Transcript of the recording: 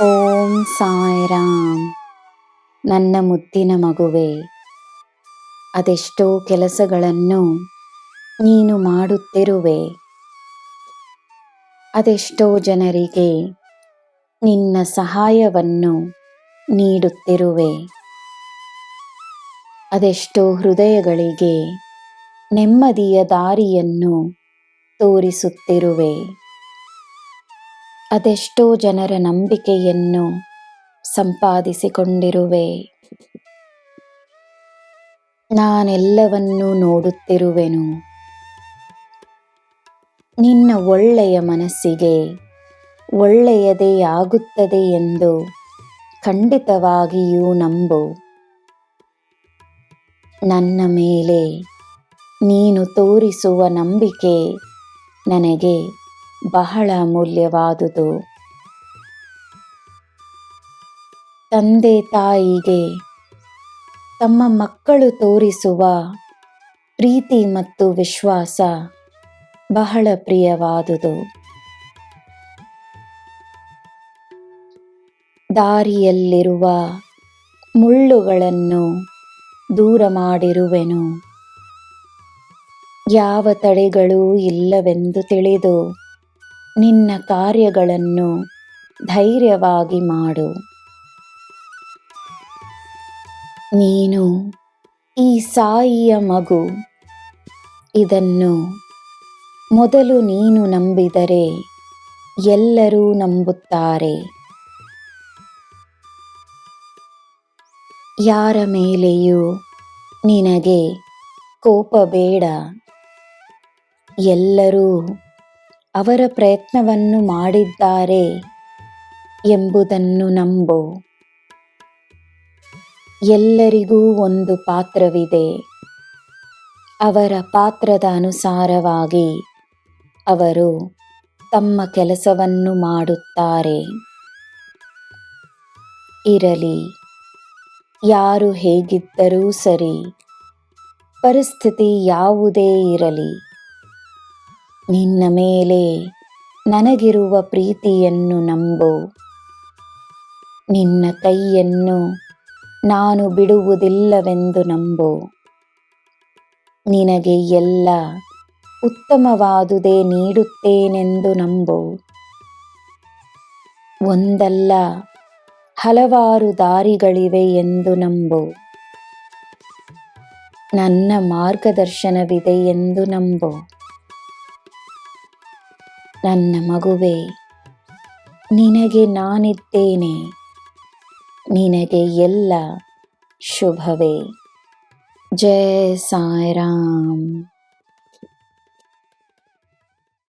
ಓಂ ಸಾಯಿರಾಮ್. ನನ್ನ ಮುದ್ದಿನ ಮಗುವೆ, ಅದೆಷ್ಟೋ ಕೆಲಸಗಳನ್ನು ನೀನು ಮಾಡುತ್ತಿರುವೆ. ಅದೆಷ್ಟೋ ಜನರಿಗೆ ನಿನ್ನ ಸಹಾಯವನ್ನು ನೀಡುತ್ತಿರುವೆ. ಅದೆಷ್ಟೋ ಹೃದಯಗಳಿಗೆ ನೆಮ್ಮದಿಯ ದಾರಿಯನ್ನು ತೋರಿಸುತ್ತಿರುವೆ. ಅದೆಷ್ಟೋ ಜನರ ನಂಬಿಕೆಯನ್ನು ಸಂಪಾದಿಸಿಕೊಂಡಿರುವೆ. ನಾನೆಲ್ಲವನ್ನೂ ನೋಡುತ್ತಿರುವೆನು. ನಿನ್ನ ಒಳ್ಳೆಯ ಮನಸ್ಸಿಗೆ ಒಳ್ಳೆಯದೇ ಆಗುತ್ತದೆ ಎಂದು ಖಂಡಿತವಾಗಿಯೂ ನಂಬು. ನನ್ನ ಮೇಲೆ ನೀನು ತೋರಿಸುವ ನಂಬಿಕೆ ನನಗೆ ಬಹಳ ಅಮೂಲ್ಯವಾದುದು. ತಂದೆ ತಾಯಿಗೆ ತಮ್ಮ ಮಕ್ಕಳು ತೋರಿಸುವ ಪ್ರೀತಿ ಮತ್ತು ವಿಶ್ವಾಸ ಬಹಳ ಪ್ರಿಯವಾದುದು. ದಾರಿಯಲ್ಲಿರುವ ಮುಳ್ಳುಗಳನ್ನು ದೂರ ಮಾಡಿರುವೆನು. ಯಾವ ತಡೆಗಳೂ ಇಲ್ಲವೆಂದು ತಿಳಿದು ನಿನ್ನ ಕಾರ್ಯಗಳನ್ನು ಧೈರ್ಯವಾಗಿ ಮಾಡು. ನೀನು ಈ ಸಾಯಿಯ ಮಗು. ಇದನ್ನು ಮೊದಲು ನೀನು ನಂಬಿದರೆ ಎಲ್ಲರೂ ನಂಬುತ್ತಾರೆ. ಯಾರ ಮೇಲೆಯೂ ನಿನಗೆ ಕೋಪ ಬೇಡ. ಎಲ್ಲರೂ ಅವರ ಪ್ರಯತ್ನವನ್ನು ಮಾಡಿದ್ದಾರೆ ಎಂಬುದನ್ನು ನಂಬು. ಎಲ್ಲರಿಗೂ ಒಂದು ಪಾತ್ರವಿದೆ. ಅವರ ಪಾತ್ರದ ಅನುಸಾರವಾಗಿ ಅವರು ತಮ್ಮ ಕೆಲಸವನ್ನು ಮಾಡುತ್ತಾರೆ. ಇರಲಿ, ಯಾರು ಹೇಗಿದ್ದರೂ ಸರಿ, ಪರಿಸ್ಥಿತಿ ಯಾವುದೇ ಇರಲಿ, ನಿನ್ನ ಮೇಲೆ ನನಗಿರುವ ಪ್ರೀತಿಯನ್ನು ನಂಬು. ನಿನ್ನ ಕೈಯನ್ನು ನಾನು ಬಿಡುವುದಿಲ್ಲವೆಂದು ನಂಬು. ನಿನಗೆ ಎಲ್ಲ ಉತ್ತಮವಾದುದೇ ನೀಡುತ್ತೇನೆಂದು ನಂಬು. ಒಂದಲ್ಲ ಹಲವಾರು ದಾರಿಗಳಿವೆ ಎಂದು ನಂಬು. ನನ್ನ ಮಾರ್ಗದರ್ಶನವಿದೆ ಎಂದು ನಂಬು. ನನ್ನ ಮಗುವೆ, ನಿನಗೆ ನಾನಿದ್ದೇನೆ. ನಿನಗೆ ಎಲ್ಲ ಶುಭವೇ. ಜೈ ಸಾಯಿರಾಮ್.